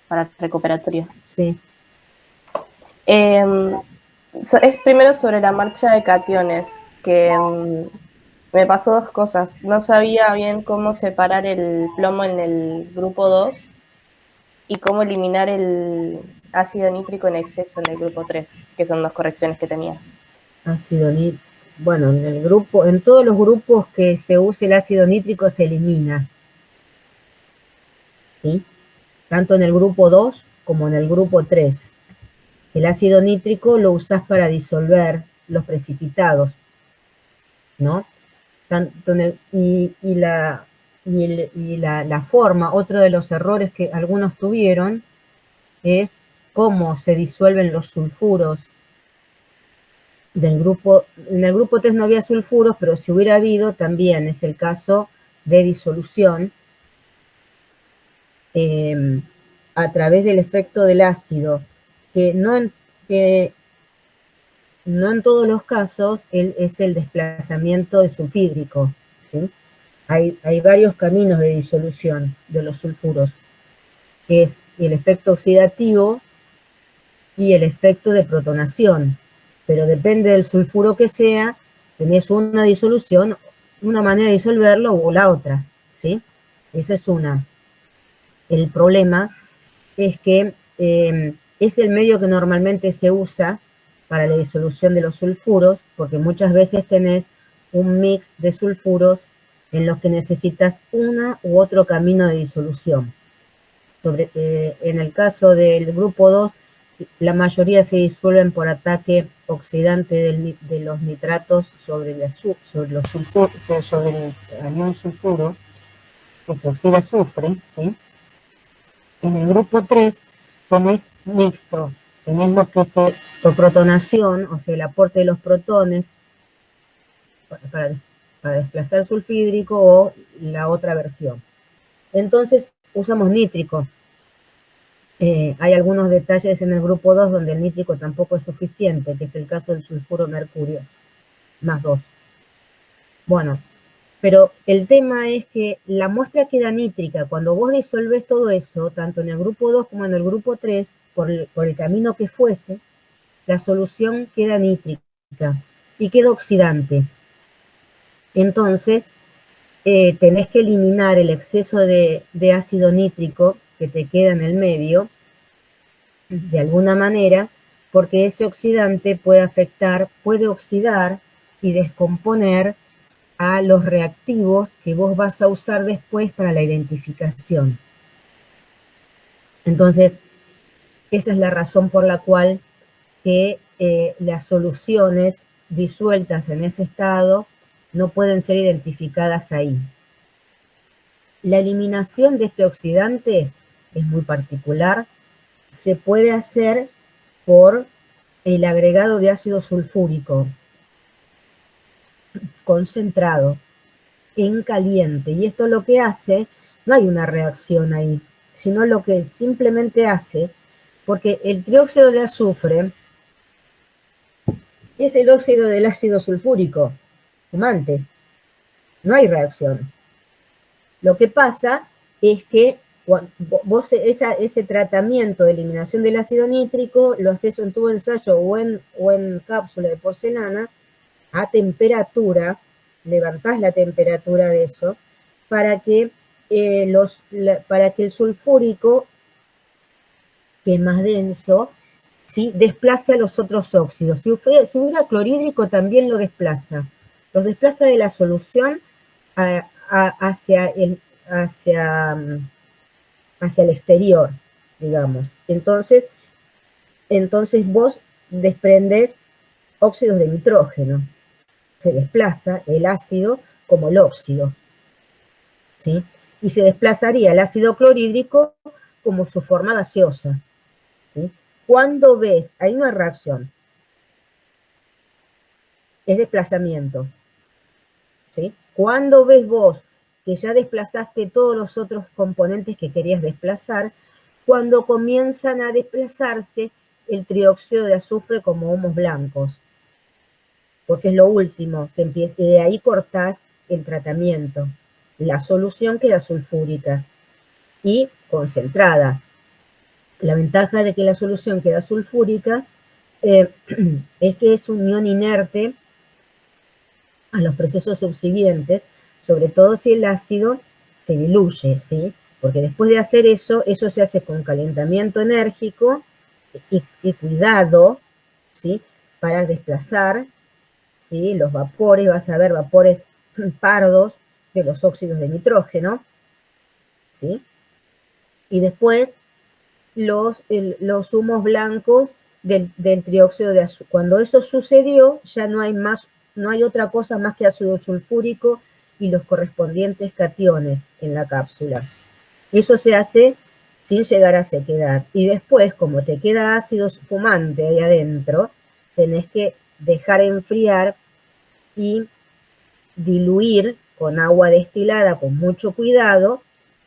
para recuperatorio. Sí. Es primero sobre la marcha de cationes, que me pasó dos cosas. No sabía bien cómo separar el plomo en el grupo 2 y cómo eliminar el ácido nítrico en exceso en el grupo 3, que son dos correcciones que tenía. Ácido nítrico. Bueno, en el grupo, en todos los grupos que se use el ácido nítrico se elimina, ¿sí? Tanto en el grupo 2 como en el grupo 3. El ácido nítrico lo usás para disolver los precipitados, ¿no? Tanto la forma, otro de los errores que algunos tuvieron es cómo se disuelven los sulfuros del grupo. En el grupo 3 no había sulfuros, pero si hubiera habido, también es el caso de disolución a través del efecto del ácido, que que no en todos los casos es el desplazamiento de sulfídrico, ¿sí? Hay varios caminos de disolución de los sulfuros, que es el efecto oxidativo y el efecto de protonación, pero depende del sulfuro que sea, tenés una disolución, una manera de disolverlo o la otra, ¿sí? Esa es una. El problema es que es el medio que normalmente se usa para la disolución de los sulfuros, porque muchas veces tenés un mix de sulfuros en los que necesitas una u otro camino de disolución. En el caso del grupo 2, la mayoría se disuelven por ataque oxidante de los nitratos sobre los sulfuros, sobre el anión sulfuro, que se oxida azufre, ¿sí? En el grupo 3 tenés mixto, tenés lo que se, por protonación, o sea, el aporte de los protones para, para desplazar sulfídrico, o la otra versión. Entonces usamos nítrico. Hay algunos detalles en el grupo 2 donde el nítrico tampoco es suficiente, que es el caso del sulfuro mercurio, más 2. Bueno, pero el tema es que la muestra queda nítrica. Cuando vos disolvés todo eso, tanto en el grupo 2 como en el grupo 3, por el camino que fuese, la solución queda nítrica y queda oxidante. Entonces, tenés que eliminar el exceso de ácido nítrico que te queda en el medio, de alguna manera, porque ese oxidante puede oxidar y descomponer a los reactivos que vos vas a usar después para la identificación. Entonces, esa es la razón por la cual que las soluciones disueltas en ese estado no pueden ser identificadas ahí. La eliminación de este oxidante es muy particular. Se puede hacer por el agregado de ácido sulfúrico concentrado en caliente. Y esto lo que hace, no hay una reacción ahí, sino lo que simplemente hace, porque el trióxido de azufre es el óxido del ácido sulfúrico, fumante. No hay reacción. Lo que pasa es que vos ese tratamiento de eliminación del ácido nítrico lo haces en tu ensayo o en cápsula de porcelana a temperatura, levantás la temperatura de eso, para que, para que el sulfúrico, que es más denso, ¿sí?, desplace a los otros óxidos. Si hubiera clorhídrico también lo desplaza. Los desplaza de la solución hacia el exterior, digamos. Entonces vos desprendés óxidos de nitrógeno. Se desplaza el ácido como el óxido, ¿sí? Y se desplazaría el ácido clorhídrico como su forma gaseosa, ¿sí? Cuando ves, hay una reacción, es desplazamiento, ¿sí? Cuando ves vos que ya desplazaste todos los otros componentes que querías desplazar, cuando comienzan a desplazarse el trióxido de azufre como humos blancos, porque es lo último, que empieza, y de ahí cortás el tratamiento. La solución queda sulfúrica y concentrada. La ventaja de que la solución queda sulfúrica es que es un ion inerte a los procesos subsiguientes, sobre todo si el ácido se diluye, ¿sí? Porque después de hacer eso, eso se hace con calentamiento enérgico y cuidado, ¿sí? Para desplazar, ¿sí? Los vapores, vas a ver vapores pardos de los óxidos de nitrógeno, ¿sí? Y después los humos blancos del trióxido de azufre. Cuando eso sucedió, ya no hay más, no hay otra cosa más que ácido sulfúrico y los correspondientes cationes en la cápsula. Eso se hace sin llegar a sequedad. Y después, como te queda ácido fumante ahí adentro, tenés que dejar enfriar y diluir con agua destilada con mucho cuidado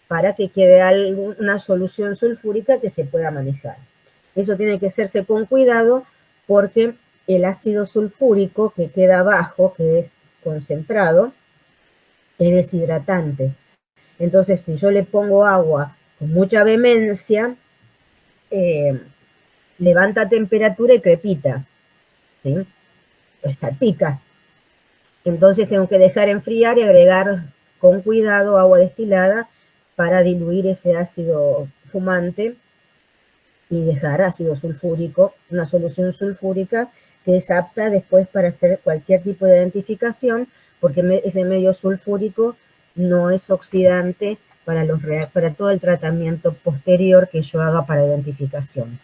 para que quede una solución sulfúrica que se pueda manejar. Eso tiene que hacerse con cuidado porque el ácido sulfúrico que queda abajo, que es concentrado, es deshidratante. Entonces, si yo le pongo agua con mucha vehemencia, levanta temperatura y crepita, ¿sí? Salpica. Entonces tengo que dejar enfriar y agregar con cuidado agua destilada para diluir ese ácido fumante y dejar ácido sulfúrico, una solución sulfúrica que es apta después para hacer cualquier tipo de identificación, porque ese medio sulfúrico no es oxidante para todo el tratamiento posterior que yo haga para identificación.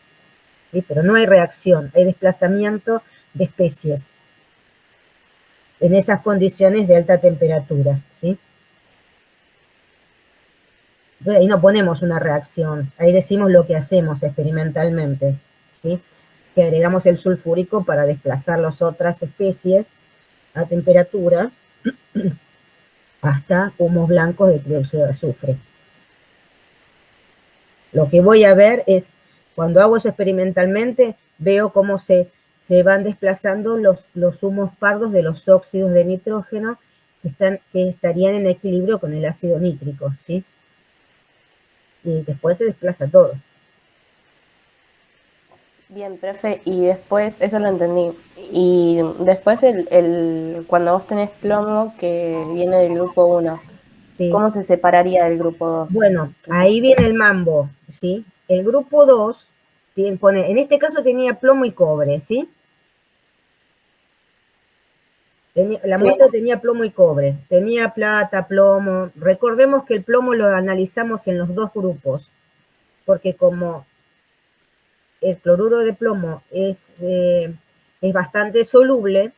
¿Sí? Pero no hay reacción, hay desplazamiento de especies en esas condiciones de alta temperatura, ¿sí? Ahí no ponemos una reacción, ahí decimos lo que hacemos experimentalmente, ¿sí? Que agregamos el sulfúrico para desplazar las otras especies a temperatura hasta humos blancos de trióxido de azufre. Lo que voy a ver es, cuando hago eso experimentalmente, veo cómo se van desplazando los humos pardos de los óxidos de nitrógeno que estarían en equilibrio con el ácido nítrico, ¿sí? Y después se desplaza todo. Bien, profe, y después, eso lo entendí. Y después cuando vos tenés plomo que viene del grupo 1, ¿Sí? ¿cómo se separaría del grupo 2? Bueno, ahí viene el mambo, ¿sí? El grupo 2 en este caso tenía plomo y cobre, ¿sí? La Sí, muestra tenía plomo y cobre, tenía plata, plomo. Recordemos que el plomo lo analizamos en los dos grupos, porque como el cloruro de plomo es bastante soluble,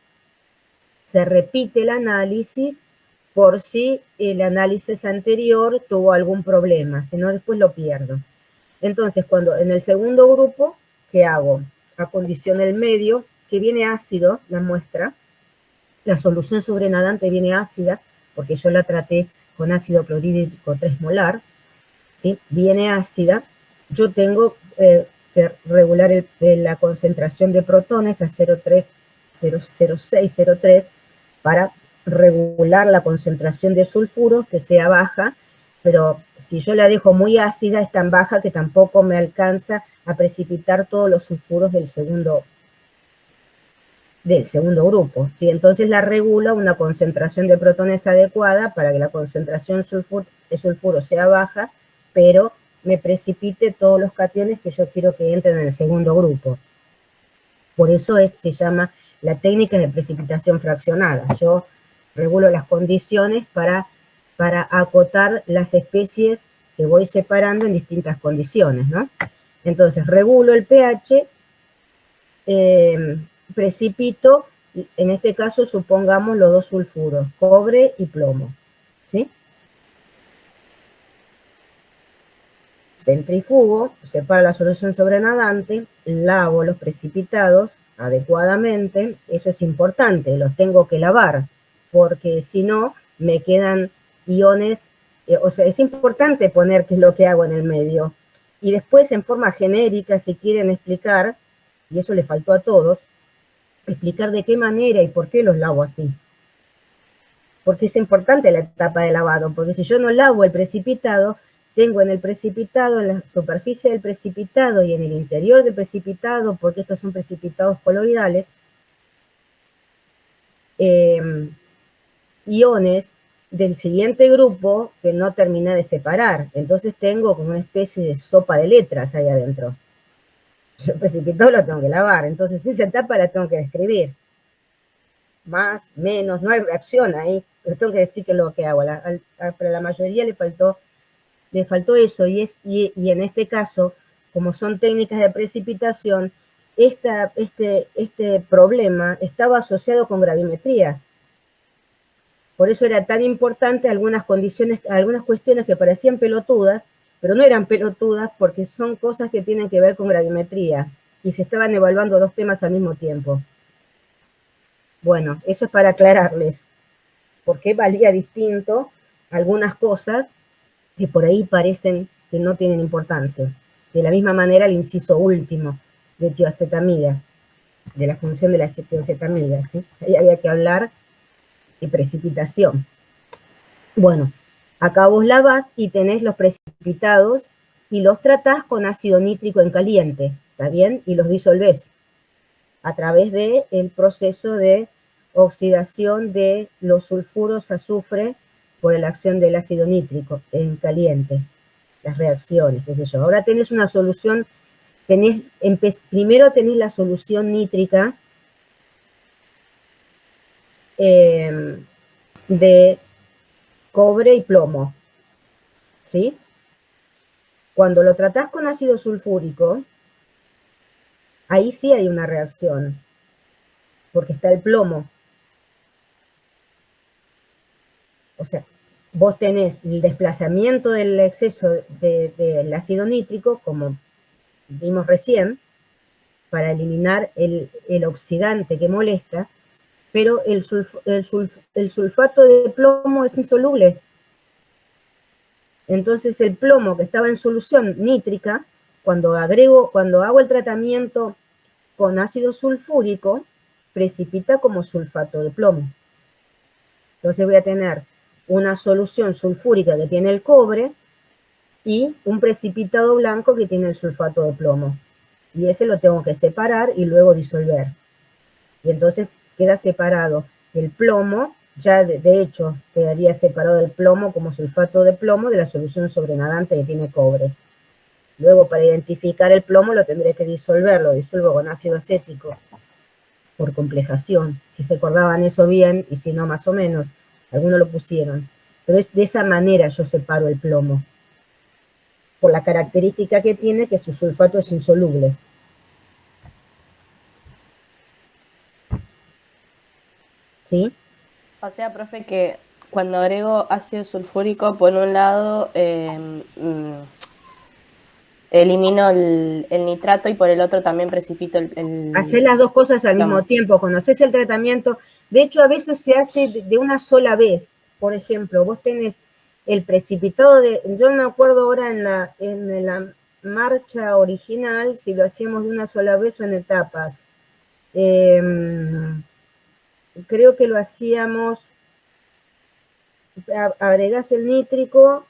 se repite el análisis por si el análisis anterior tuvo algún problema, si no después lo pierdo. Entonces, cuando en el segundo grupo, ¿qué hago? Acondiciono el medio, que viene ácido, la muestra, la solución sobrenadante viene ácida, porque yo la traté con ácido clorhídrico 3 molar, ¿sí? Viene ácida, yo tengo que regular la concentración de protones a 0,603 para regular la concentración de sulfuros, que sea baja, pero si yo la dejo muy ácida es tan baja que tampoco me alcanza a precipitar todos los sulfuros del segundo grupo, ¿sí? Entonces la regula una concentración de protones adecuada para que la concentración de sulfuro sea baja, pero me precipite todos los cationes que yo quiero que entren en el segundo grupo. Por eso se llama la técnica de precipitación fraccionada. Yo regulo las condiciones para acotar las especies que voy separando en distintas condiciones, ¿no? Entonces regulo el pH, precipito, en este caso supongamos los dos sulfuros, cobre y plomo, ¿sí? Centrifugo, separo la solución sobrenadante, lavo los precipitados adecuadamente, eso es importante, los tengo que lavar, porque si no me quedan iones, o sea, es importante poner qué es lo que hago en el medio. Y después en forma genérica, si quieren explicar, y eso le faltó a todos, explicar de qué manera y por qué los lavo así. Porque es importante la etapa de lavado, porque si yo no lavo el precipitado, tengo en el precipitado, en la superficie del precipitado y en el interior del precipitado, porque estos son precipitados coloidales, iones del siguiente grupo que no terminé de separar. Entonces tengo como una especie de sopa de letras ahí adentro. Yo el precipitado lo tengo que lavar, entonces esa etapa la tengo que describir. Más, menos, no hay reacción ahí, pero tengo que decir que es lo que hago. Para la mayoría le faltó eso, y en este caso, como son técnicas de precipitación, este problema estaba asociado con gravimetría. Por eso era tan importante algunas cuestiones que parecían pelotudas, pero no eran pelotudas porque son cosas que tienen que ver con gravimetría, y se estaban evaluando dos temas al mismo tiempo. Bueno, eso es para aclararles por qué valía distinto algunas cosas que por ahí parecen que no tienen importancia. De la misma manera, el inciso último de tioacetamida, de la función de la tioacetamida, ¿sí? Ahí había que hablar de precipitación. Bueno, acá vos lavas y tenés los precipitados y los tratás con ácido nítrico en caliente, ¿está bien? Y los disolvés a través del proceso de oxidación de los sulfuros a azufre por la acción del ácido nítrico en caliente, las reacciones, qué sé yo. Ahora tenés una solución, primero tenés la solución nítrica de cobre y plomo, ¿sí? Cuando lo tratás con ácido sulfúrico, ahí sí hay una reacción, porque está el plomo. O sea, vos tenés el desplazamiento del exceso del ácido nítrico, como vimos recién, para eliminar el oxidante que molesta, pero el sulfato de plomo es insoluble. Entonces el plomo que estaba en solución nítrica, cuando hago el tratamiento con ácido sulfúrico, precipita como sulfato de plomo. Entonces voy a tener una solución sulfúrica que tiene el cobre y un precipitado blanco que tiene el sulfato de plomo. Y ese lo tengo que separar y luego disolver. Y entonces queda separado el plomo, ya de hecho quedaría separado el plomo como sulfato de plomo de la solución sobrenadante que tiene cobre. Luego para identificar el plomo lo tendré que disolver, lo disuelvo con ácido acético por complejación. Si se acordaban eso bien, y si no más o menos, algunos lo pusieron. Pero es de esa manera yo separo el plomo, por la característica que tiene, que su sulfato es insoluble. ¿Sí? O sea, profe, que cuando agrego ácido sulfúrico, por un lado elimino el nitrato y por el otro también precipito Hacer las dos cosas al mismo tiempo, conoces el tratamiento. De hecho, a veces se hace de una sola vez. Por ejemplo, vos tenés el precipitado yo no me acuerdo ahora en la marcha original, si lo hacíamos de una sola vez o en etapas. Creo que lo hacíamos, agregás el nítrico,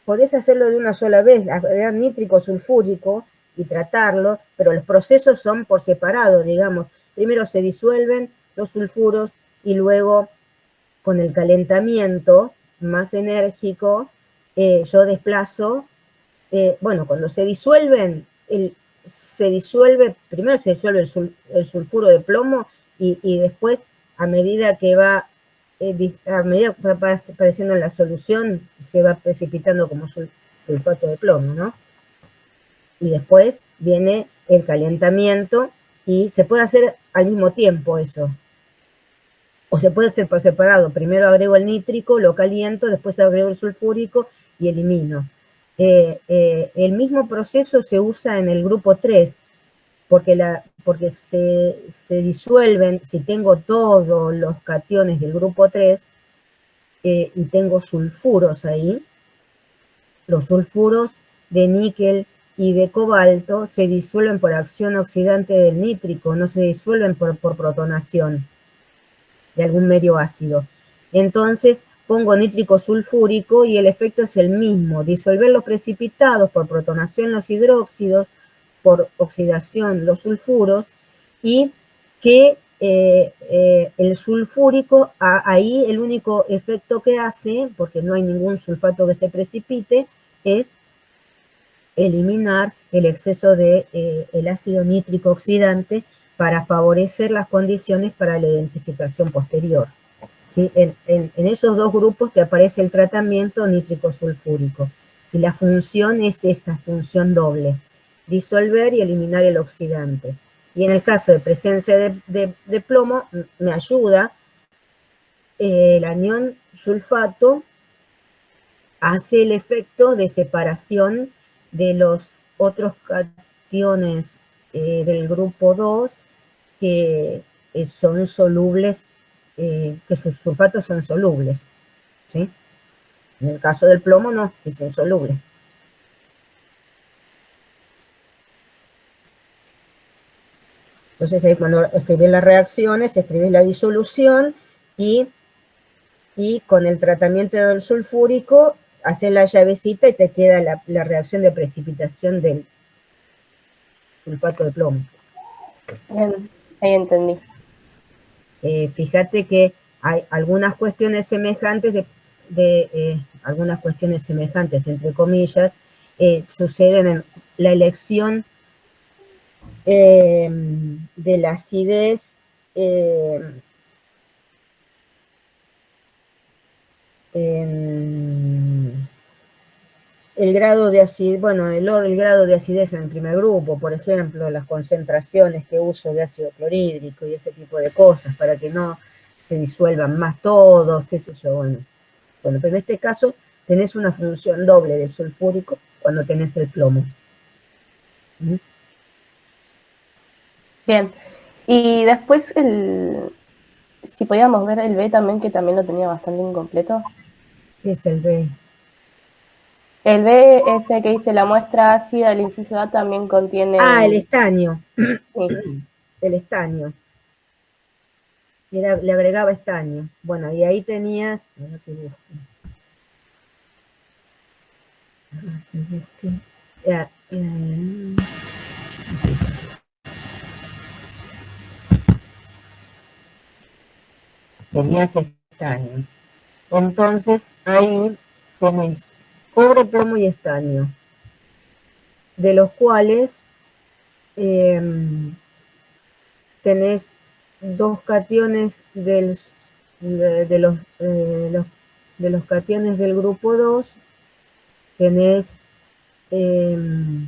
podés hacerlo de una sola vez, agregar nítrico sulfúrico y tratarlo, pero los procesos son por separado, digamos. Primero se disuelven los sulfuros y luego con el calentamiento más enérgico yo desplazo, bueno, cuando se disuelven, primero se disuelve el sulfuro de plomo y después a medida que va apareciendo en la solución, se va precipitando como sulfato de plomo, ¿no? Y después viene el calentamiento y se puede hacer al mismo tiempo eso. O se puede hacer por separado. Primero agrego el nítrico, lo caliento, después agrego el sulfúrico y elimino. El mismo proceso se usa en el grupo 3, porque se disuelven, si tengo todos los cationes del grupo 3 y tengo sulfuros ahí, los sulfuros de níquel y de cobalto se disuelven por acción oxidante del nítrico, no se disuelven por protonación de algún medio ácido. Entonces, pongo nítrico sulfúrico y el efecto es el mismo, disolver los precipitados por protonación los hidróxidos, por oxidación los sulfuros, y que el sulfúrico, ahí el único efecto que hace, porque no hay ningún sulfato que se precipite, es eliminar el exceso de el ácido nítrico oxidante para favorecer las condiciones para la identificación posterior. ¿Sí? En esos dos grupos te aparece el tratamiento nítrico sulfúrico y la función es esa función doble, disolver y eliminar el oxidante. Y en el caso de presencia de plomo, me ayuda el anión sulfato, hace el efecto de separación de los otros cationes del grupo 2 que son solubles, que sus sulfatos son solubles, ¿sí? En el caso del plomo no, es insoluble. Entonces ahí cuando escribís las reacciones, escribís la disolución y con el tratamiento del sulfúrico haces la llavecita y te queda la reacción de precipitación del sulfato de plomo. Bien, ahí entendí. Fíjate que hay algunas cuestiones semejantes algunas cuestiones semejantes, entre comillas, suceden en la elección de la acidez el grado de acidez, bueno, el grado de acidez en el primer grupo, por ejemplo, las concentraciones que uso de ácido clorhídrico y ese tipo de cosas, para que no se disuelvan más todos, qué sé yo, bueno. Bueno, pero en este caso tenés una función doble del sulfúrico cuando tenés el plomo. ¿Mm? Bien. Y después si podíamos ver el B también, que también lo tenía bastante incompleto. ¿Qué es el B? El B, ese que dice la muestra ácida, el inciso A también Ah, el contiene... estaño. Sí. El estaño. Le agregaba estaño. Bueno, y ahí tenías... Tenías estaño. Entonces, ahí tenéis cobre, plomo y estaño, de los cuales tenés dos cationes de los cationes del grupo 2, tenés de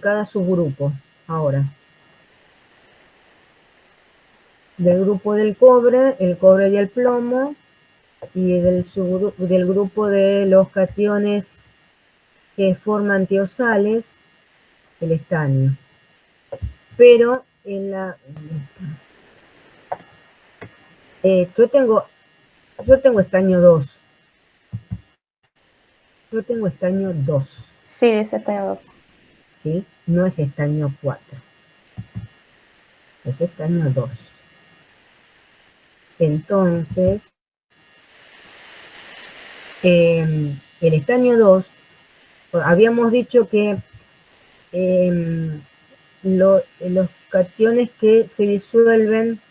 cada subgrupo. Ahora, del grupo del cobre, el cobre y el plomo, y del grupo de los cationes que forman tiosales, el estaño. Pero en yo tengo estaño 2. Yo tengo estaño 2. Sí, dice estaño 2. ¿Sí? No es estaño 4. Es estaño 2. Entonces, el estaño 2, habíamos dicho que los cationes que se disuelven,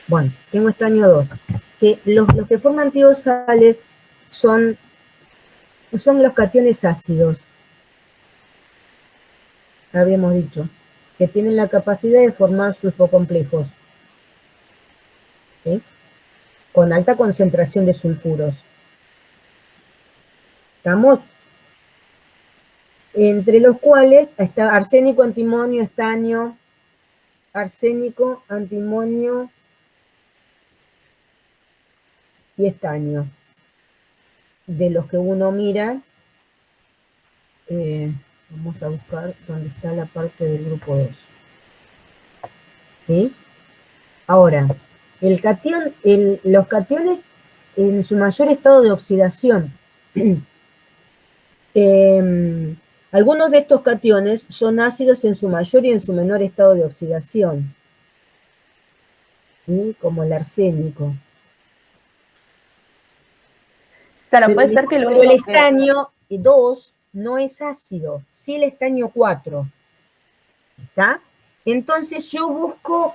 bueno, tengo estaño 2, que los que forman tiosales son los cationes ácidos, habíamos dicho, que tienen la capacidad de formar sulfocomplejos, ¿sí? Con alta concentración de sulfuros. ¿Estamos? Entre los cuales está arsénico, antimonio, estaño, arsénico, antimonio y estaño. De los que uno mira, Vamos a buscar dónde está la parte del grupo 2. ¿Sí? Ahora, los cationes en su mayor estado de oxidación. Algunos de estos cationes son ácidos en su mayor y en su menor estado de oxidación, ¿sí? Como el arsénico. Claro, Pero puede ser que el el único que... estaño 2 no es ácido, sí el estaño 4. ¿Está? Entonces yo busco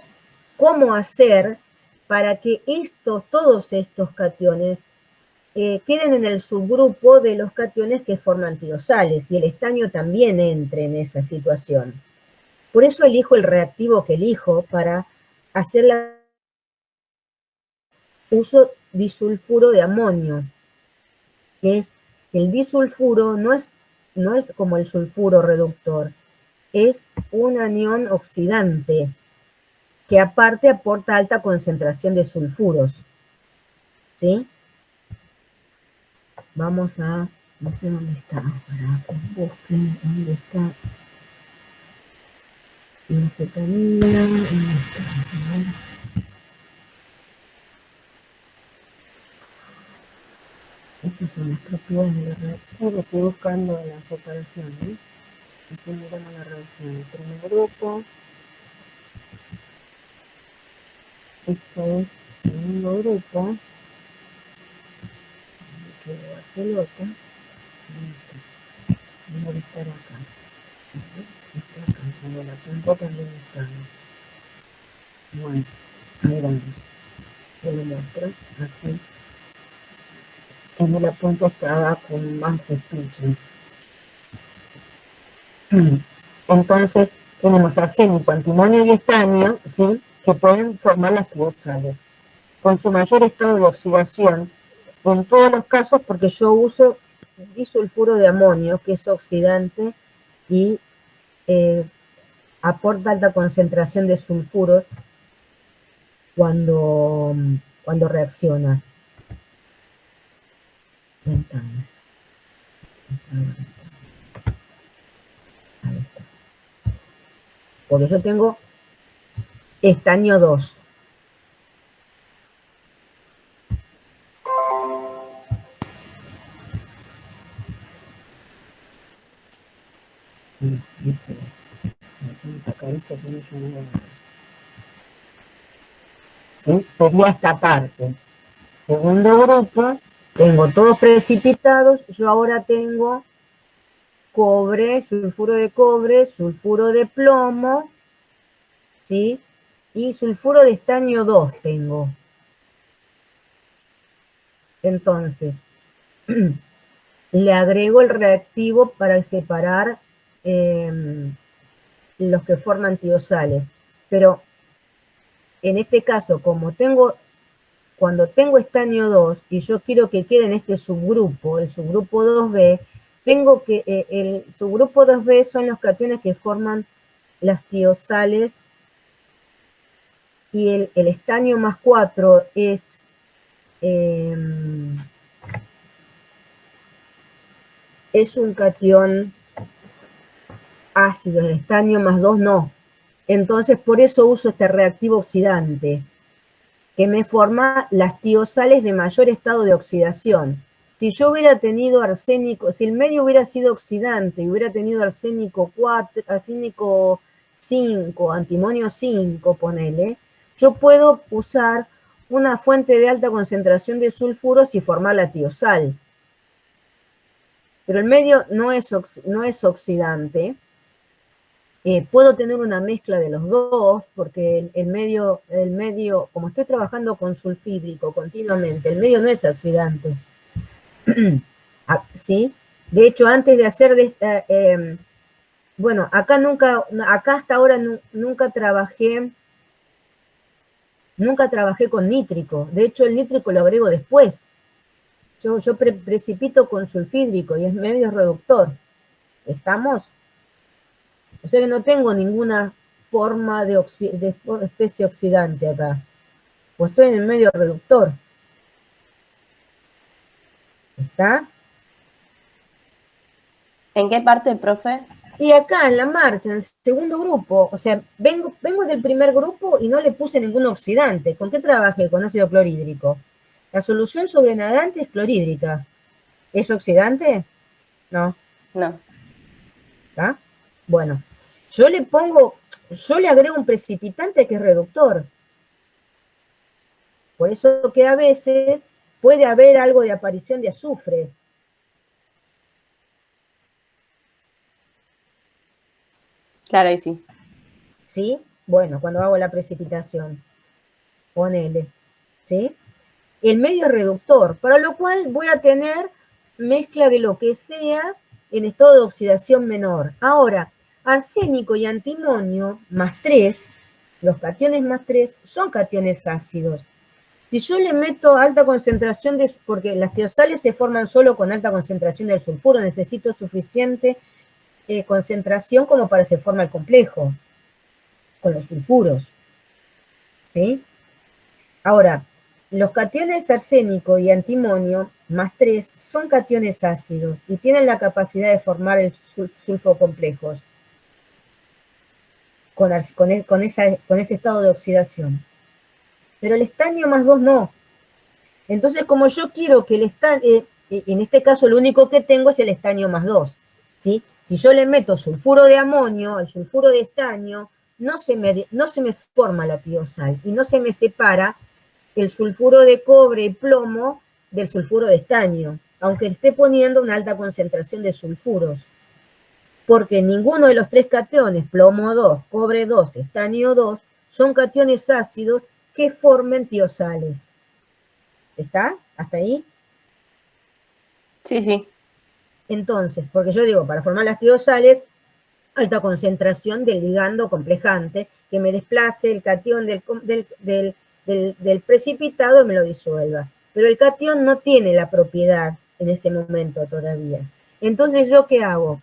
cómo hacer para que todos estos cationes queden en el subgrupo de los cationes que forman tiosales y el estaño también entre en esa situación. Por eso elijo el reactivo que elijo para hacer uso disulfuro de amonio, que es el disulfuro no es como el sulfuro reductor, es un anión oxidante que aparte aporta alta concentración de sulfuros. ¿Sí? Vamos a, no sé dónde está, para que busquen dónde está la cetamina, dónde está. Estas son las propiedades de la reacción, estoy buscando la separación, ¿eh? Aquí miramos la reacción, el primer grupo, esto es el segundo grupo, me quedo la pelota, debe estar acá, está acá, cuando la punta también está. Bueno, ahí vamos, yo lo muestro, así, cuando la punta estaba con más estuche. Entonces, tenemos arsénico, antimonio y estaño, ¿sí? Que pueden formar las tiosales, con su mayor estado de oxidación, en todos los casos porque yo uso disulfuro de amonio, que es oxidante y aporta alta concentración de sulfuros cuando reacciona. Ventana. Ahí está. Porque yo tengo estaño 2. Vamos a sacar esto, si no yo no voy a ver. ¿Sí? Sería esta parte. Segundo grupo, tengo todos precipitados, yo ahora tengo cobre, sulfuro de plomo, ¿sí? Y sulfuro de estaño 2 tengo. Entonces, le agrego el reactivo para separar los que forman tiosales. Pero en este caso, cuando tengo estaño 2 y yo quiero que quede en este subgrupo, el subgrupo 2B, tengo que el subgrupo 2B son los cationes que forman las tiosales y el estaño más 4 es un catión ácido, el estaño más 2 no. Entonces por eso uso este reactivo oxidante, que me forma las tiosales de mayor estado de oxidación. Si yo hubiera tenido arsénico, si el medio hubiera sido oxidante y hubiera tenido arsénico 4, arsénico 5, antimonio 5, ponele, yo puedo usar una fuente de alta concentración de sulfuros y formar la tiosal. Pero el medio no es oxidante. Puedo tener una mezcla de los dos, porque el medio, como estoy trabajando con sulfídrico continuamente, el medio no es oxidante. ¿Sí? De hecho, antes de hacer de esta, bueno, acá hasta ahora nunca trabajé con nítrico. De hecho, el nítrico lo agrego después. Yo precipito con sulfídrico y es medio reductor. ¿Estamos? O sea que no tengo ninguna forma de especie oxidante acá. Pues estoy en el medio reductor. ¿Está? ¿En qué parte, profe? Y acá en la marcha, en el segundo grupo, o sea, vengo del primer grupo y no le puse ningún oxidante. ¿Con qué trabajé? Con ácido clorhídrico. La solución sobrenadante es clorhídrica. ¿Es oxidante? No. No. ¿Está? Bueno, yo le agrego un precipitante que es reductor. Por eso que a veces puede haber algo de aparición de azufre. Claro, ahí sí. ¿Sí? Bueno, cuando hago la precipitación, ponele. ¿Sí? El medio es reductor, para lo cual voy a tener mezcla de lo que sea en estado de oxidación menor. Ahora, arsénico y antimonio más 3, los cationes más 3, son cationes ácidos. Si yo le meto alta concentración, porque las tiosales se forman solo con alta concentración del sulfuro, necesito suficiente concentración como para que se forme el complejo con los sulfuros. ¿Sí? Ahora, los cationes arsénico y antimonio más 3 son cationes ácidos y tienen la capacidad de formar el sulfocomplejos con ese estado de oxidación. Pero el estaño más 2 no. Entonces, como yo quiero que el estaño, en este caso lo único que tengo es el estaño más 2, ¿sí? Si yo le meto sulfuro de amonio, el sulfuro de estaño, no se me forma la tiosal y no se me separa el sulfuro de cobre y plomo del sulfuro de estaño, aunque esté poniendo una alta concentración de sulfuros, porque ninguno de los tres cationes, plomo 2, cobre 2, estaño 2, son cationes ácidos que formen tiosales. ¿Está? ¿Hasta ahí? Sí, sí. Entonces, porque yo digo, para formar las tiosales, alta concentración del ligando complejante que me desplace el catión del precipitado y me lo disuelva. Pero el catión no tiene la propiedad en ese momento todavía. Entonces, ¿yo qué hago?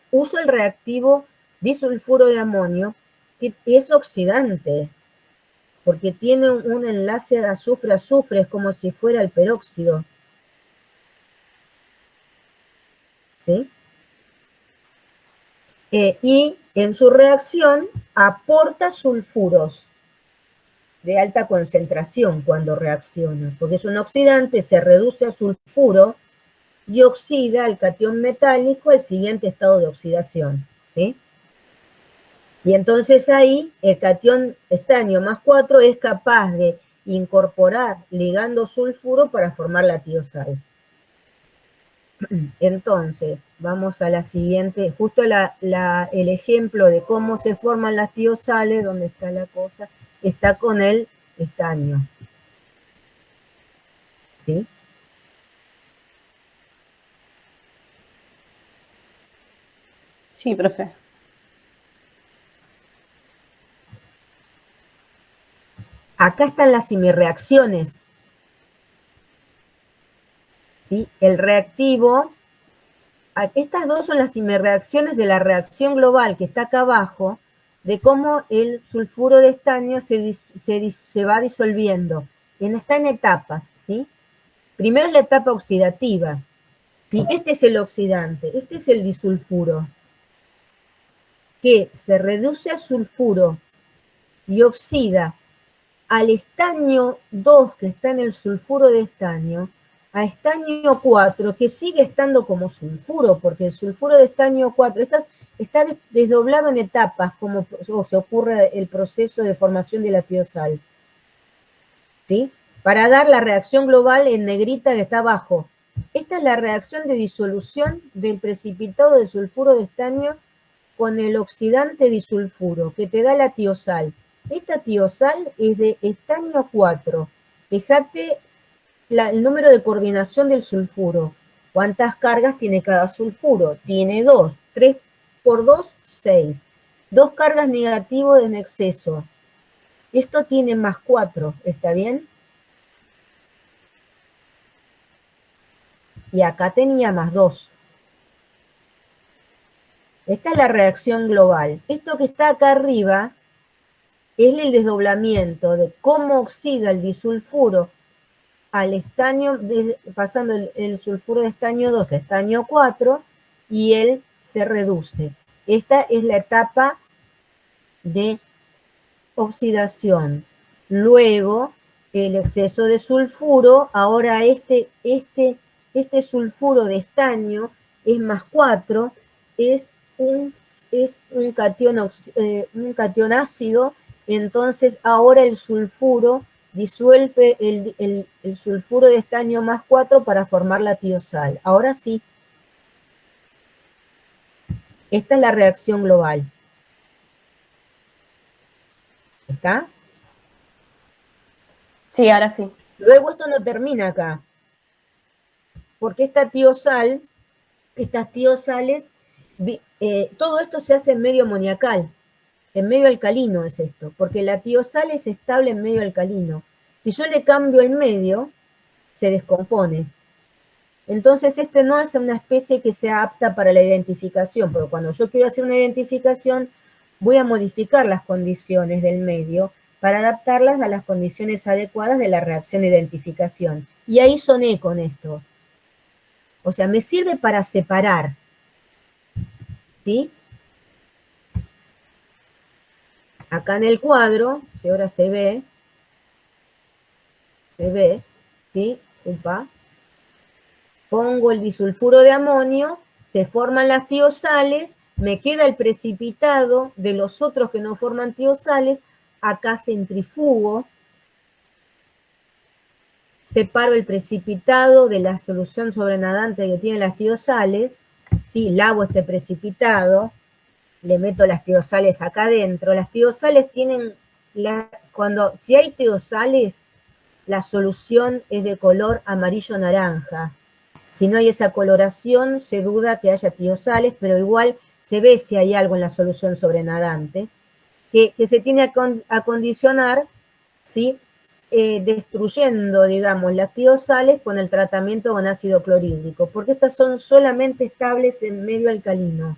Uso el reactivo disulfuro de amonio, que es oxidante, porque tiene un enlace de azufre-azufre, es como si fuera el peróxido. ¿Sí? Y en su reacción aporta sulfuros de alta concentración cuando reacciona, porque es un oxidante, se reduce a sulfuro y oxida el catión metálico al siguiente estado de oxidación, ¿sí? Y entonces ahí el catión estaño más 4 es capaz de incorporar ligando sulfuro para formar la tiosal. Entonces, vamos a la siguiente, justo el ejemplo de cómo se forman las tiosales, donde está la cosa, está con el estaño. ¿Sí? Sí, profe. Acá están las simireacciones. ¿Sí? El reactivo, estas dos son las simireacciones de la reacción global que está acá abajo, de cómo el sulfuro de estaño se va disolviendo. Está en etapas, ¿sí? Primero la etapa oxidativa. ¿Sí? Este es el oxidante, este es el disulfuro, que se reduce a sulfuro y oxida al estaño 2 que está en el sulfuro de estaño, a estaño 4 que sigue estando como sulfuro, porque el sulfuro de estaño 4 está desdoblado en etapas, como se ocurre el proceso de formación de la tiosal. ¿Sí? Para dar la reacción global en negrita que está abajo. Esta es la reacción de disolución del precipitado de sulfuro de estaño con el oxidante disulfuro, que te da la tiosal. Esta tiosal es de estaño 4. Fíjate el número de coordinación del sulfuro. ¿Cuántas cargas tiene cada sulfuro? Tiene 2. 3 por 2, 6. 2 cargas negativas en exceso. Esto tiene más 4, ¿está bien? Y acá tenía más 2. Esta es la reacción global. Esto que está acá arriba es el desdoblamiento de cómo oxida el disulfuro al estaño, pasando el sulfuro de estaño 2 a estaño 4, y él se reduce. Esta es la etapa de oxidación. Luego, el exceso de sulfuro, ahora este sulfuro de estaño es más 4, es un catión ácido, entonces ahora el sulfuro disuelve el sulfuro de estaño más 4 para formar la tiosal. Ahora sí, esta es la reacción global. ¿Está? Sí, ahora sí. Luego esto no termina acá, porque estas tiosales, todo esto se hace en medio amoniacal, en medio alcalino es esto, porque la tiosal es estable en medio alcalino. Si yo le cambio el medio, se descompone. Entonces este no es una especie que sea apta para la identificación, pero cuando yo quiero hacer una identificación, voy a modificar las condiciones del medio para adaptarlas a las condiciones adecuadas de la reacción de identificación. Y ahí soné con esto. O sea, me sirve para separar, ¿sí? Acá en el cuadro, si ahora se ve, ¿sí? Upa. Pongo el disulfuro de amonio, se forman las tiosales, me queda el precipitado de los otros que no forman tiosales, acá centrifugo, separo el precipitado de la solución sobrenadante que tienen las tiosales, ¿sí? Lavo este precipitado, le meto las tiosales acá adentro. Las tiosales tienen, si hay tiosales, la solución es de color amarillo-naranja. Si no hay esa coloración, se duda que haya tiosales, pero igual se ve si hay algo en la solución sobrenadante, que se tiene a acondicionar, ¿sí? Destruyendo, digamos, las tiosales con el tratamiento con ácido clorhídrico, porque estas son solamente estables en medio alcalino.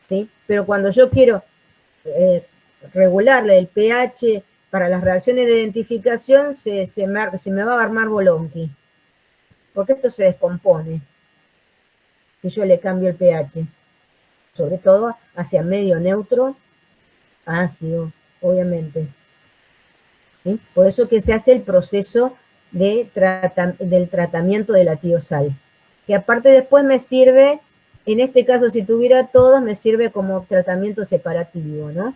¿Sí? Pero cuando yo quiero regularle el pH para las reacciones de identificación, se me va a armar bolonqui, porque esto se descompone si yo le cambio el pH, sobre todo hacia medio neutro, ácido, obviamente. ¿Sí? Por eso que se hace el proceso del tratamiento de la tiosal, que aparte después me sirve, en este caso si tuviera todos, me sirve como tratamiento separativo, ¿no?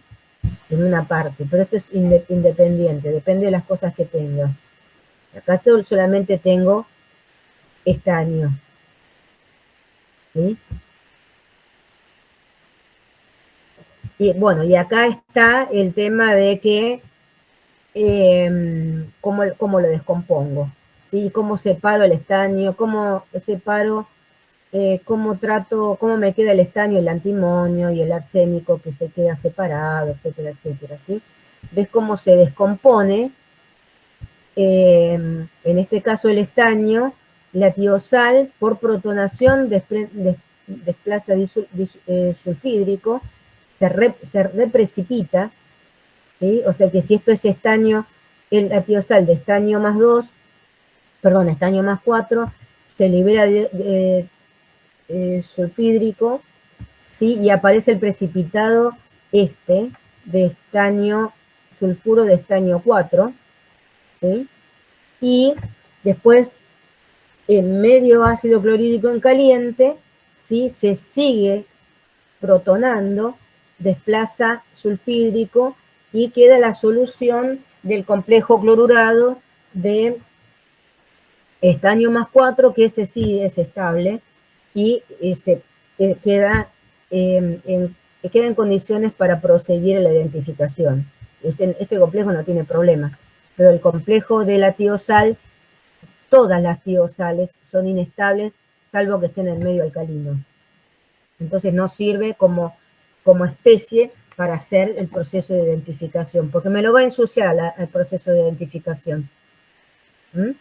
En una parte, pero esto es independiente, depende de las cosas que tenga. Acá solamente tengo estaño. ¿Sí? Y bueno, y acá está el tema de que cómo lo descompongo, ¿sí? Cómo separo el estaño, cómo separo, cómo me queda el estaño, el antimonio y el arsénico que se queda separado, etcétera, etcétera, ¿sí? ¿Ves cómo se descompone? En este caso el estaño, la tiosal por protonación desplaza sulfídrico, se reprecipita, ¿sí? O sea que si esto es estaño, la tiosal de estaño más 2, perdón, estaño más 4, se libera sulfídrico, ¿sí? Y aparece el precipitado de estaño, sulfuro de estaño 4, ¿sí? Y después en medio ácido clorhídrico en caliente, ¿sí? Se sigue protonando, desplaza sulfídrico y queda la solución del complejo clorurado de estaño más 4, que ese sí es estable, y queda, queda en condiciones para proseguir en la identificación. Este complejo no tiene problema, pero el complejo de la tiosal, todas las tiosales son inestables, salvo que estén en medio alcalino. Entonces no sirve como especie para hacer el proceso de identificación, porque me lo va a ensuciar el proceso de identificación. ¿Mm?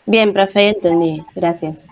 Bien, profe, entendí. Gracias.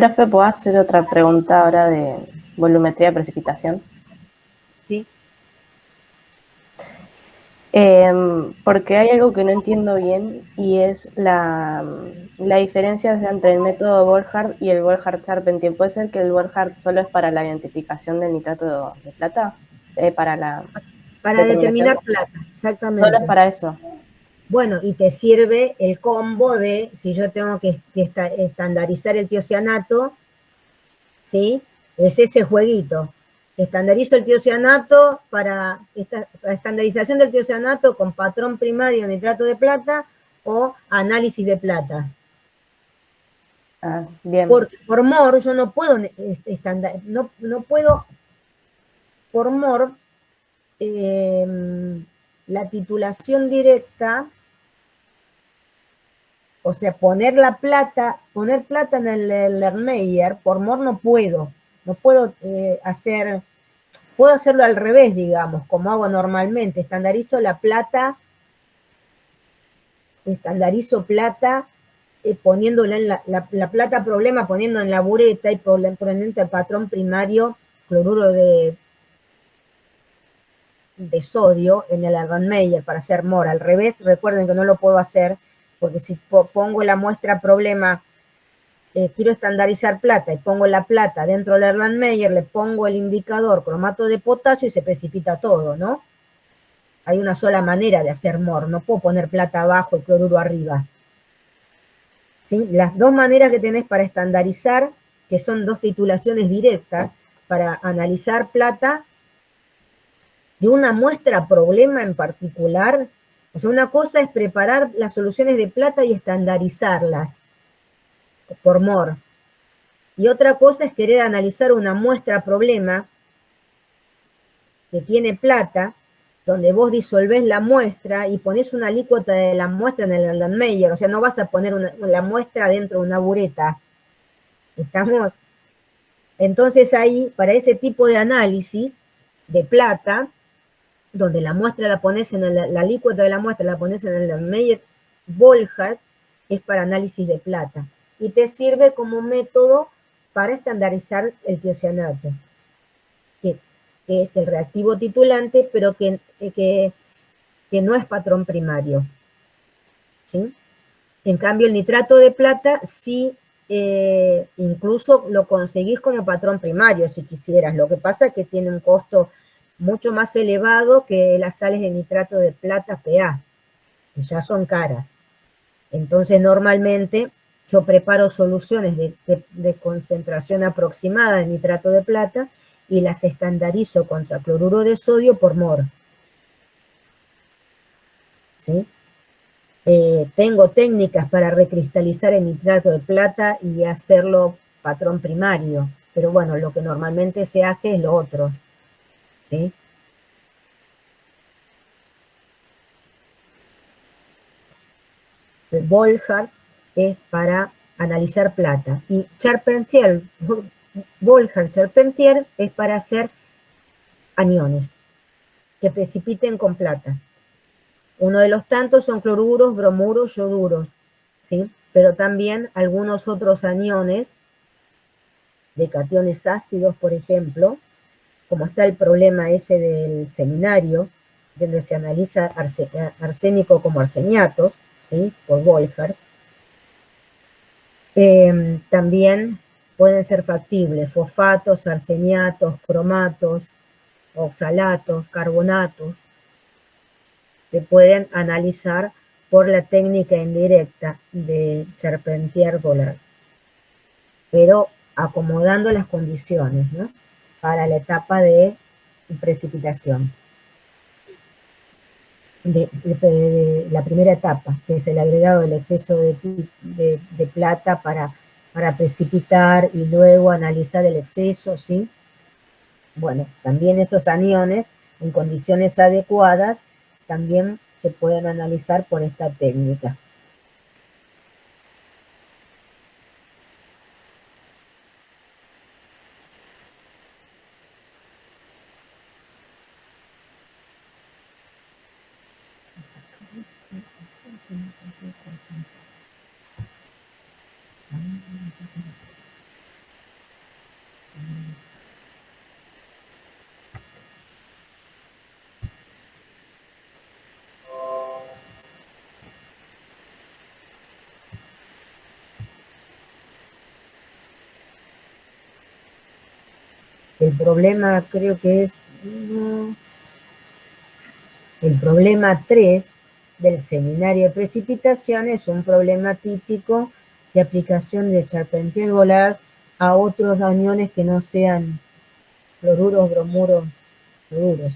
Profe, ¿puedo hacer otra pregunta ahora de volumetría de precipitación? ¿Sí? Porque hay algo que no entiendo bien y es la diferencia entre el método Borchardt y el Borchardt-Charpentier. ¿Puede ser que el Borchardt solo es para la identificación del nitrato de plata? Para la Para determinación. determinar plata, Solo es exactamente. para eso. Bueno, y te sirve el combo de, si yo tengo que estandarizar el tiocianato, ¿sí? Es ese jueguito. Estandarizo el tiocianato para la estandarización del tiocianato con patrón primario nitrato de plata o análisis de plata. Ah, bien. Por mor yo no puedo no puedo por mor la titulación directa, o sea, poner plata en el Erlenmeyer, por mor no puedo. No puedo puedo hacerlo al revés, digamos, como hago normalmente. Estandarizo plata poniéndola en la plata problema, poniendo en la bureta y poniendo el patrón primario cloruro de sodio en el Erlenmeyer para hacer mor. Al revés, recuerden que no lo puedo hacer, porque si pongo la muestra problema, quiero estandarizar plata y pongo la plata dentro del Erlenmeyer, le pongo el indicador cromato de potasio y se precipita todo, ¿no? Hay una sola manera de hacer mor, no puedo poner plata abajo y cloruro arriba. ¿Sí? Las dos maneras que tenés para estandarizar, que son dos titulaciones directas, para analizar plata de una muestra problema en particular. O sea, una cosa es preparar las soluciones de plata y estandarizarlas por mor. Y otra cosa es querer analizar una muestra problema que tiene plata, donde vos disolvés la muestra y ponés una alícuota de la muestra en el Erlenmeyer. O sea, no vas a poner la muestra dentro de una bureta. ¿Estamos? Entonces ahí, para ese tipo de análisis de plata, donde la muestra la pones en la alícuota de la muestra la pones en el Meyer-Volhard, es para análisis de plata. Y te sirve como método para estandarizar el tiocianato, que es el reactivo titulante, pero que no es patrón primario. ¿Sí? En cambio, el nitrato de plata sí, incluso lo conseguís como patrón primario si quisieras. Lo que pasa es que tiene un costo mucho más elevado que las sales de nitrato de plata PA, que ya son caras. Entonces, normalmente yo preparo soluciones de concentración aproximada de nitrato de plata y las estandarizo contra cloruro de sodio por mor. ¿Sí? Tengo técnicas para recristalizar el nitrato de plata y hacerlo patrón primario, pero bueno, lo que normalmente se hace es lo otro, ¿sí? El Volhard es para analizar plata y Charpentier, Volhard-Charpentier es para hacer aniones que precipiten con plata. Uno de los tantos son cloruros, bromuros, yoduros, ¿sí? Pero también algunos otros aniones de cationes ácidos, por ejemplo, como está el problema ese del seminario, donde se analiza arsénico como arseniatos, ¿sí? Por Volhard. También pueden ser factibles fosfatos, arseniatos, cromatos, oxalatos, carbonatos, se pueden analizar por la técnica indirecta de Charpentier-Volhard, pero acomodando las condiciones, ¿no? Para la etapa de precipitación. De la primera etapa, que es el agregado del exceso de plata para precipitar y luego analizar el exceso, ¿sí? Bueno, también esos aniones en condiciones adecuadas también se pueden analizar por esta técnica. El problema creo que es el problema 3 del seminario de precipitación, es un problema típico de aplicación de Charpentier-Goulart a otros aniones que no sean fluoruros, bromuros, fluoruros.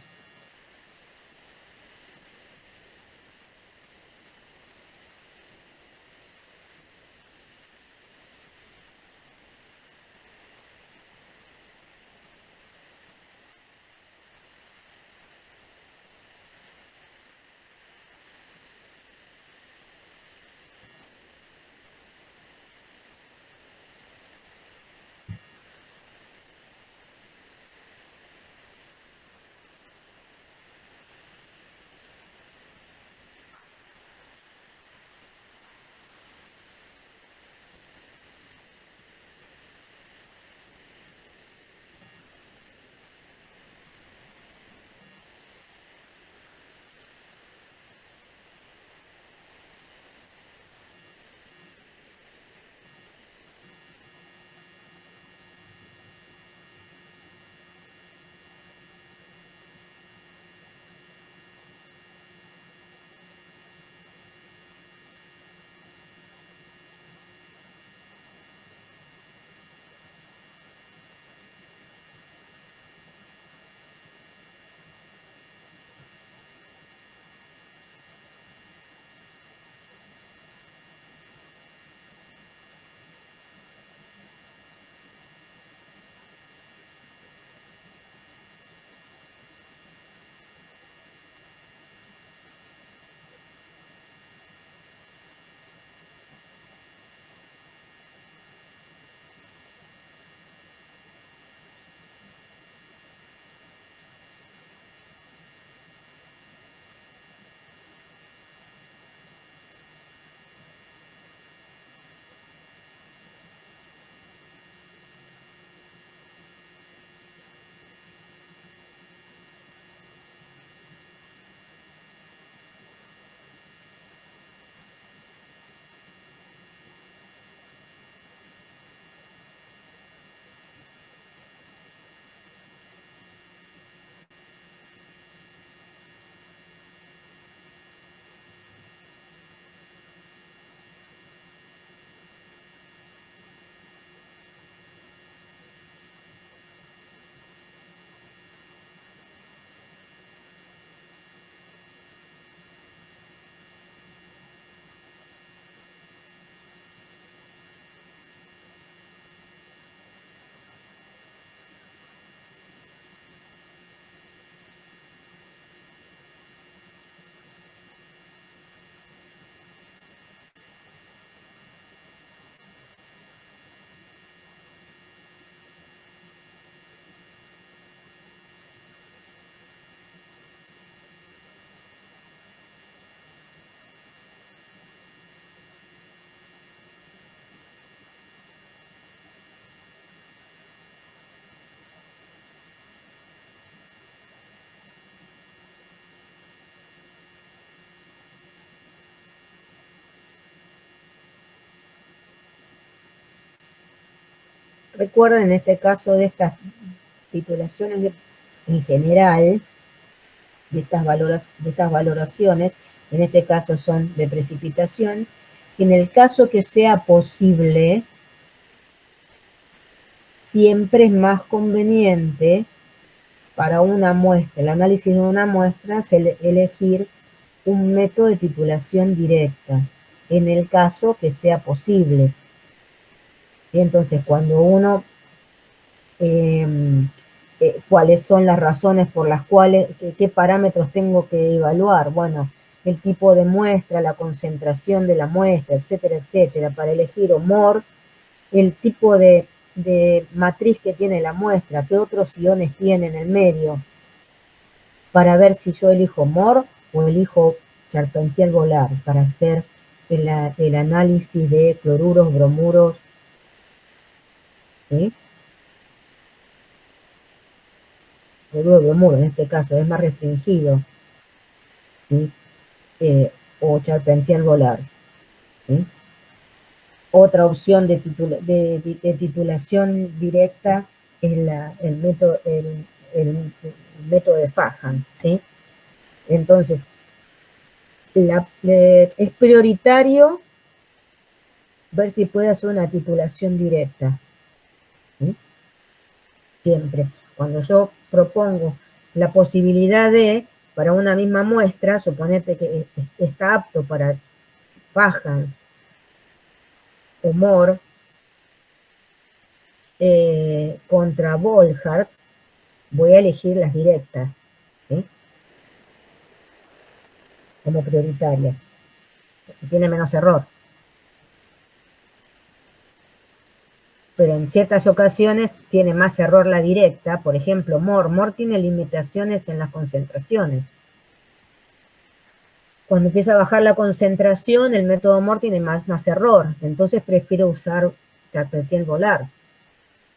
Recuerden, en este caso de estas titulaciones en general, de estas valoraciones, en este caso son de precipitación, que en el caso que sea posible, siempre es más conveniente para una muestra, el análisis de una muestra, es elegir un método de titulación directa, en el caso que sea posible. Y entonces, cuando uno, cuáles son las razones por las cuales, qué parámetros tengo que evaluar, bueno, el tipo de muestra, la concentración de la muestra, etcétera, etcétera, para elegir MOR, el tipo de matriz que tiene la muestra, qué otros iones tiene en el medio, para ver si yo elijo MOR o elijo Charpentier-Goulart para hacer el análisis de cloruros, bromuros, ¿sí? Cloruro, bromuro, en este caso es más restringido, ¿sí? O Charpentier-Goulart, ¿sí? Otra opción de titulación directa el método de Fajans, ¿sí? Entonces, es prioritario ver si puede hacer una titulación directa, ¿sí? Siempre. Cuando yo propongo la posibilidad de, para una misma muestra, suponete que está apto para Fajans, humor, contra Volhard, voy a elegir las directas, ¿sí? Como prioritarias, que tiene menos error. Pero en ciertas ocasiones tiene más error la directa, por ejemplo, Moore tiene limitaciones en las concentraciones. Cuando empieza a bajar la concentración, el método Moore tiene más error, entonces prefiero usar Charpentier-Vollard,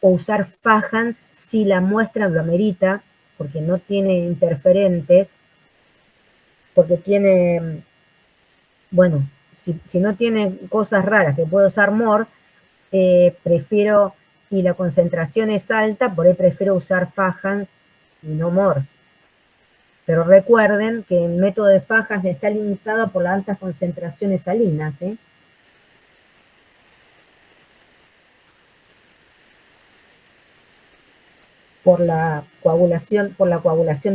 o usar Fajans si la muestra lo amerita, porque no tiene interferentes, porque tiene, bueno, si no tiene cosas raras que puedo usar Moore, prefiero, y la concentración es alta, por ahí prefiero usar Fajans y no Moore. Pero recuerden que el método de Fajans está limitado por las altas concentraciones salinas, ¿eh? Por la coagulación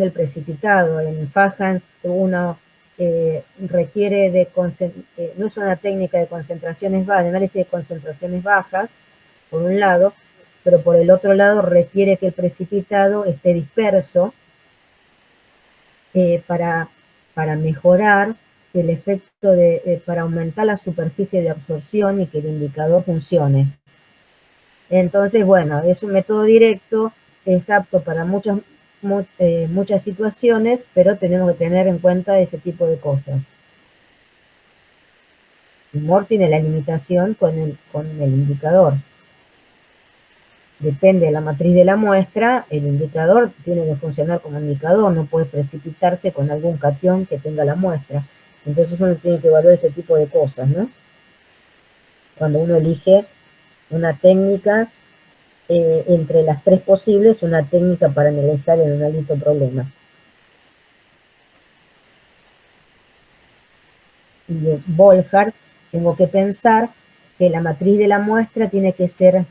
del precipitado. En Fajans uno requiere no es una técnica de concentraciones bajas, de análisis de concentraciones bajas, por un lado, pero por el otro lado requiere que el precipitado esté disperso para mejorar el efecto para aumentar la superficie de absorción y que el indicador funcione. Entonces, bueno, es un método directo, es apto para muchas situaciones, pero tenemos que tener en cuenta ese tipo de cosas. Moore tiene la limitación con el indicador. Depende de la matriz de la muestra, el indicador tiene que funcionar como indicador, no puede precipitarse con algún catión que tenga la muestra. Entonces uno tiene que evaluar ese tipo de cosas, ¿no? Cuando uno elige una técnica, entre las tres posibles, una técnica para analizar el analito problema. Y de Volhard, tengo que pensar que la matriz de la muestra tiene que ser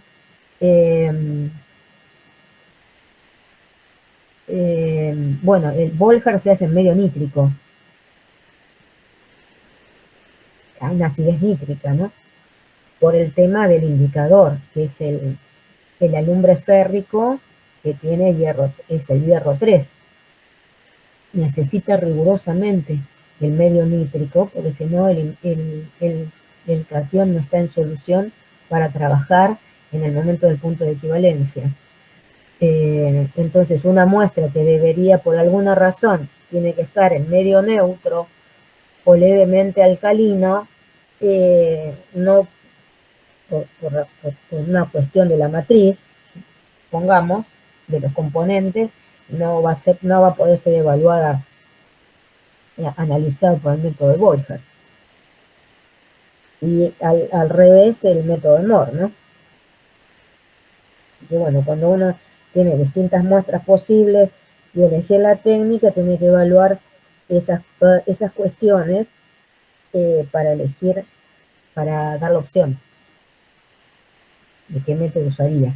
bueno, el Volhard se hace en medio nítrico. Hay una acidez nítrica, ¿no? Por el tema del indicador, que es el alumbre férrico que tiene hierro, es el hierro 3. Necesita rigurosamente el medio nítrico, porque si no el catión no está en solución para trabajar en el momento del punto de equivalencia. Entonces una muestra que debería, por alguna razón, tiene que estar en medio neutro o levemente alcalino, no por una cuestión de la matriz, pongamos, de los componentes, no va a poder ser evaluada, analizada por el método de Volhard. Y al revés el método de Moore, ¿no? Y bueno, cuando uno tiene distintas muestras posibles y elegir la técnica, tiene que evaluar esas cuestiones para elegir, para dar la opción de qué método usaría.